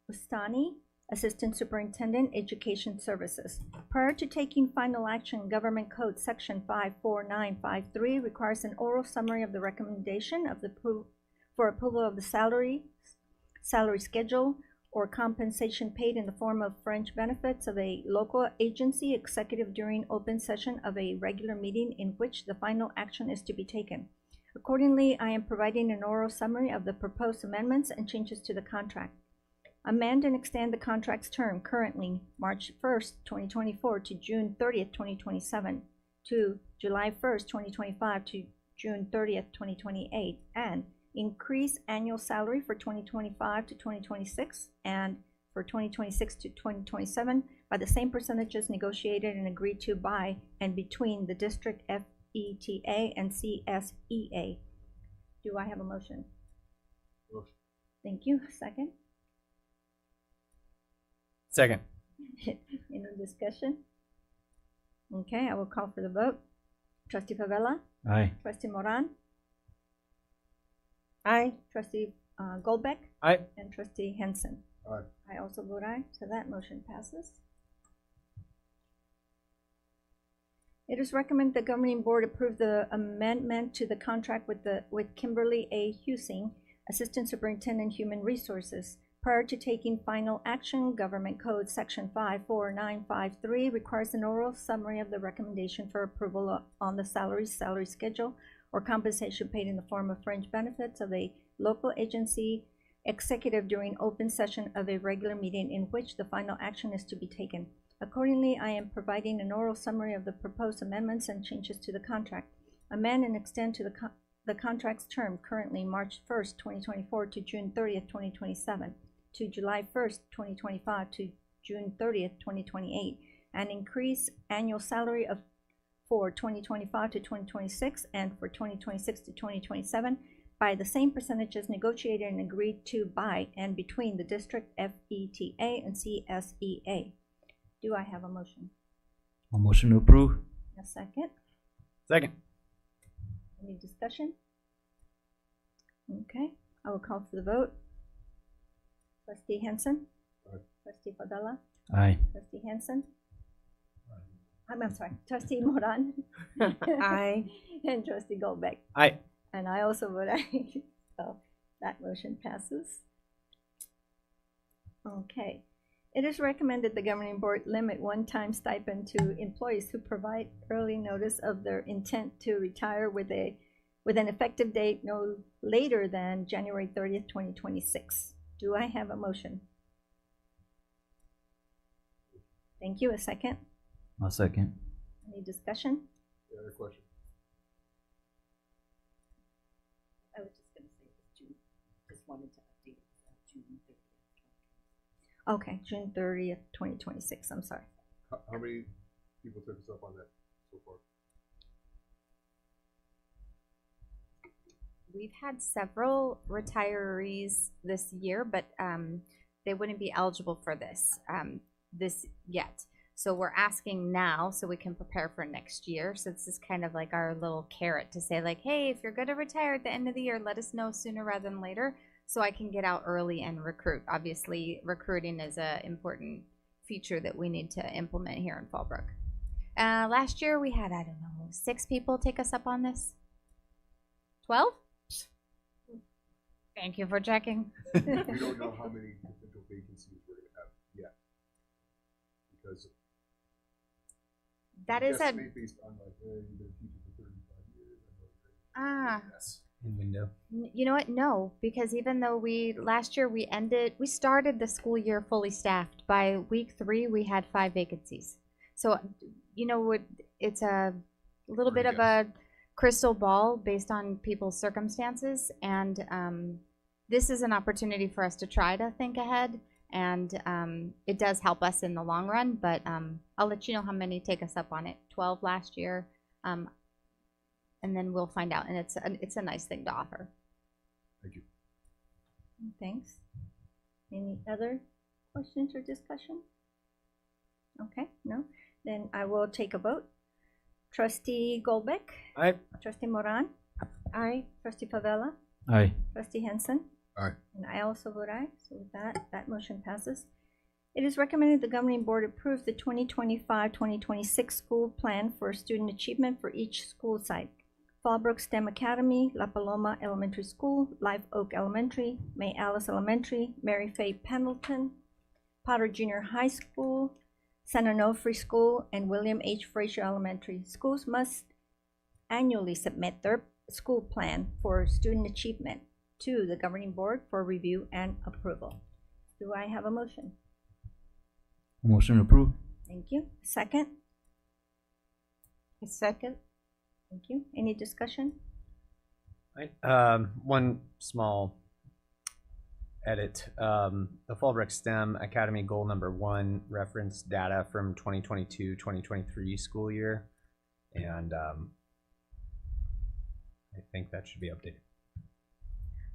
Bustani, Assistant Superintendent, Education Services. Prior to taking final action, Government Code Section 54953 requires an oral summary of the recommendation of the for approval of the salary, salary schedule or compensation paid in the form of fringe benefits of a local agency executive during open session of a regular meeting in which the final action is to be taken. Accordingly, I am providing an oral summary of the proposed amendments and changes to the contract. Amend and extend the contract's term currently March 1st, 2024 to June 30th, 2027 to July 1st, 2025 to June 30th, 2028, and increase annual salary for 2025 to 2026 and for 2026 to 2027 by the same percentages negotiated and agreed to by and between the district FETA and CSEA. Do I have a motion? Motion. Thank you. Second? Second. Any discussion? Okay, I will call for the vote. Trustee Favela? Aye. Trustee Moran? Aye. Trustee Goldbeck? Aye. And Trustee Henson? Aye. I also vote aye, so that motion passes. It is recommended the governing board approve the amendment to the contract with Kimberly A. Husing, Assistant Superintendent Human Resources. Prior to taking final action, Government Code Section 54953 requires an oral summary of the recommendation for approval on the salary schedule or compensation paid in the form of fringe benefits of a local agency executive during open session of a regular meeting in which the final action is to be taken. Accordingly, I am providing an oral summary of the proposed amendments and changes to the contract. Amend and extend to the contract's term currently March 1st, 2024 to June 30th, 2027 to July 1st, 2025 to June 30th, 2028, and increase annual salary for 2025 to 2026 and for 2026 to 2027 by the same percentages negotiated and agreed to by and between the district FETA and CSEA. Do I have a motion? A motion to approve. A second? Second. Any discussion? Okay, I will call for the vote. Trustee Henson? Aye. Trustee Favela? Aye. Trustee Henson? I'm sorry, Trustee Moran? Aye. And Trustee Goldbeck? Aye. And I also vote aye. So that motion passes. Okay. It is recommended the governing board limit one-time stipend to employees who provide early notice of their intent to retire with an effective date no later than January 30th, 2026. Do I have a motion? Thank you. A second? A second. Any discussion? Any other question? I was just gonna say June, just wanted to update June 30th. Okay, June 30th, 2026. I'm sorry. How many people took us up on that so far? We've had several retirees this year, but they wouldn't be eligible for this yet. So we're asking now so we can prepare for next year. So this is kind of like our little carrot to say like, hey, if you're going to retire at the end of the year, let us know sooner rather than later so I can get out early and recruit. Obviously, recruiting is an important feature that we need to implement here in Fallbrook. Last year we had, I don't know, 6 people take us up on this. 12? Thank you for checking. We don't know how many potential vacancies we're going to have yet. Because that is a estimate based on like, you've been teaching for 35 years. Yes. In window. You know what? No, because even though last year we started the school year fully staffed. By week 3, we had 5 vacancies. So, you know, it's a little bit of a crystal ball based on people's circumstances, and this is an opportunity for us to try to think ahead, and it does help us in the long run, but I'll let you know how many take us up on it. 12 last year, and then we'll find out, and it's a nice thing to offer. Thank you. Thanks. Any other questions or discussion? Okay, no? Then I will take a vote. Trustee Goldbeck? Aye. Trustee Moran? Aye. Trustee Favela? Aye. Trustee Henson? Aye. And I also vote aye. So with that motion passes. It is recommended the governing board approve the 2025-2026 school plan for student achievement for each school site. Fallbrook STEM Academy, La Paloma Elementary School, Live Oak Elementary, May Alice Elementary, Mary Faye Pendleton, Potter Junior High School, San Onofre School, and William H. Frazier Elementary. Schools must annually submit their school plan for student achievement to the governing board for review and approval. Do I have a motion? Motion to approve. Thank you. Second? A second. Thank you. Any discussion? One small edit. The Fallbrook STEM Academy goal number 1 reference data from 2022-2023 school year, and I think that should be updated.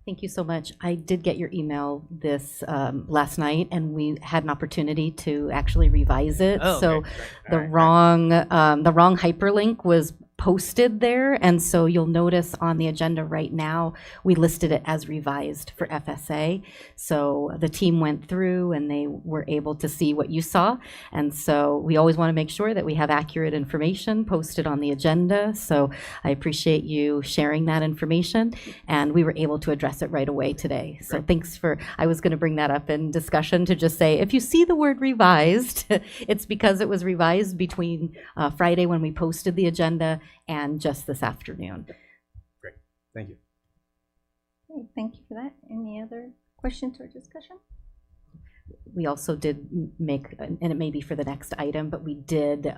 Thank you so much. I did get your email this last night, and we had an opportunity to actually revise it. Oh, so okay, the wrong hyperlink was posted there, and so you'll notice on the agenda right now we listed it as revised for FSA. So the team went through and they were able to see what you saw, and so we always want to make sure that we have accurate information posted on the agenda. So I appreciate you sharing that information, and we were able to address it right away today. So thanks for, I was going to bring that up in discussion to just say, if you see the word revised, it's because it was revised between Friday when we posted the agenda and just this afternoon. Great, thank you. Okay, thank you for that. Any other questions or discussion? We also did make, and it may be for the next item, but we did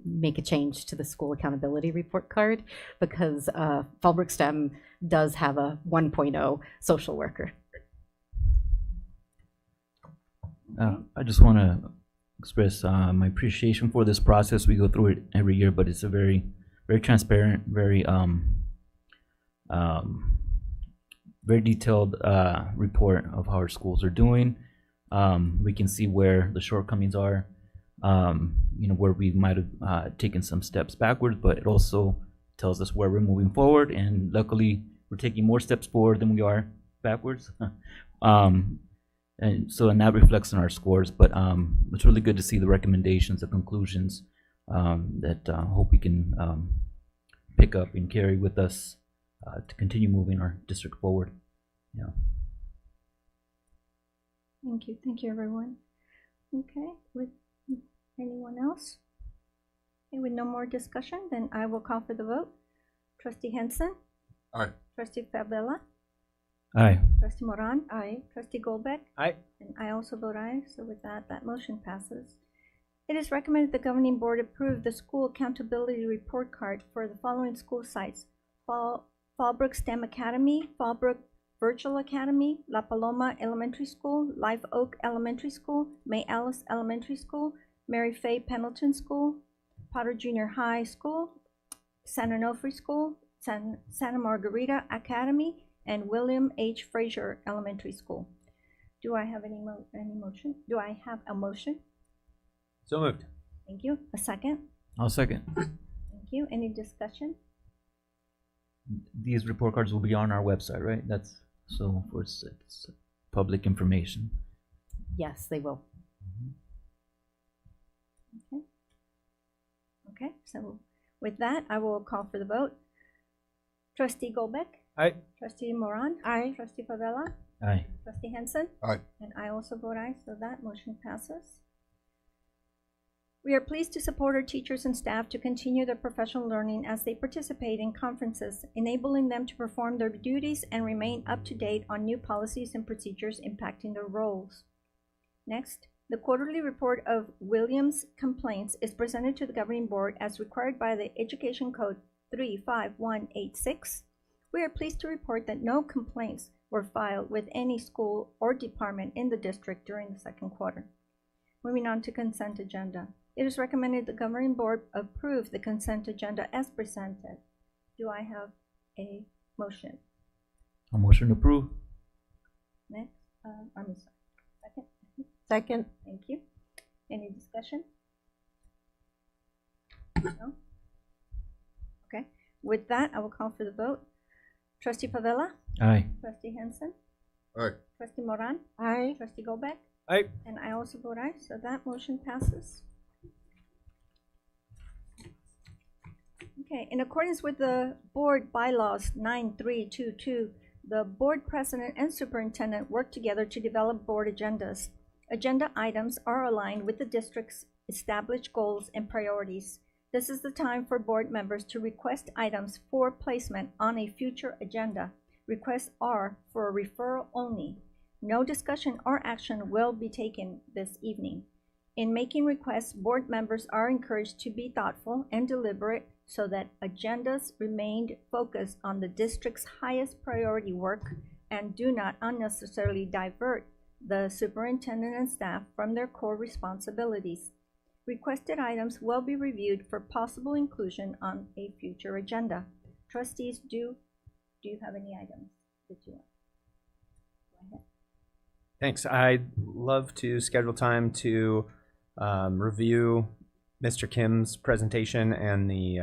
make a change to the school accountability report card because Fallbrook STEM does have a 1.0 social worker. I just want to express my appreciation for this process. We go through it every year, but it's a very transparent, very detailed report of how our schools are doing. We can see where the shortcomings are, where we might have taken some steps backwards, but it also tells us where we're moving forward, and luckily we're taking more steps forward than we are backwards. And that reflects on our scores, but it's really good to see the recommendations, the conclusions that hope we can pick up and carry with us to continue moving our district forward. Yeah. Thank you everyone. Okay, with anyone else? Okay, with no more discussion, then I will call for the vote. Trustee Henson? Aye. Trustee Favela? Aye. Trustee Moran? Aye. Trustee Goldbeck? Aye. And I also vote aye, so with that, that motion passes. It is recommended the governing board approve the school accountability report card for the following school sites: Fallbrook STEM Academy, Fallbrook Virtual Academy, La Paloma Elementary School, Live Oak Elementary School, May Alice Elementary School, Mary Faye Pendleton School, Potter Junior High School, San Onofre School, Santa Margarita Academy, and William H. Frazier Elementary School. Do I have any motion? Do I have a motion? So moved. Thank you. A second? I'll second. Thank you. Any discussion? These report cards will be on our website, right? That's so for it's public information. Yes, they will. Okay. Okay, so with that, I will call for the vote. Trustee Goldbeck? Aye. Trustee Moran? Aye. Trustee Favela? Aye. Trustee Henson? Aye. And I also vote aye, so that motion passes. We are pleased to support our teachers and staff to continue their professional learning as they participate in conferences, enabling them to perform their duties and remain up to date on new policies and procedures impacting their roles. Next, the quarterly report of Williams complaints is presented to the governing board as required by the Education Code 35186. We are pleased to report that no complaints were filed with any school or department in the district during the second quarter. Moving on to consent agenda. It is recommended the governing board approve the consent agenda as presented. Do I have a motion? A motion to approve. Next, I'm sorry. Second. Second. Thank you. Any discussion? No? Okay. With that, I will call for the vote. Trustee Favela? Aye. Trustee Henson? Aye. Trustee Moran? Aye. Trustee Goldbeck? Aye. And I also vote aye, so that motion passes. Okay. Okay, in accordance with the board bylaws 9322, the board president and superintendent work together to develop board agendas. Agenda items are aligned with the district's established goals and priorities. This is the time for board members to request items for placement on a future agenda. Requests are for a referral only. No discussion or action will be taken this evening. In making requests, board members are encouraged to be thoughtful and deliberate so that agendas remain focused on the district's highest priority work and do not unnecessarily divert the superintendent and staff from their core responsibilities. Requested items will be reviewed for possible inclusion on a future agenda. Trustees, do you have any items that you want? Go ahead. Thanks. I'd love to schedule time to review Mr. Kim's presentation and the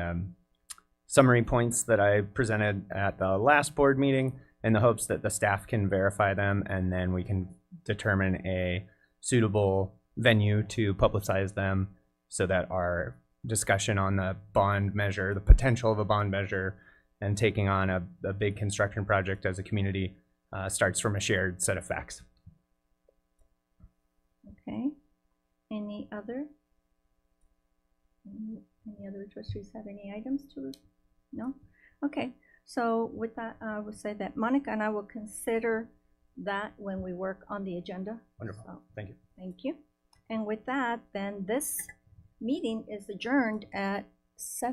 summary points that I presented at the last board meeting in the hopes that the staff can verify them and then we can determine a suitable venue to publicize them so that our discussion on the bond measure, the potential of a bond measure, and taking on a big construction project as a community starts from a shared set of facts. Okay. Any other trustees have any items to? No? Okay. So with that, I will say that Monica and I will consider that when we work on the agenda. Wonderful. So, Thank you. thank you. And with that, then this meeting is adjourned at 7.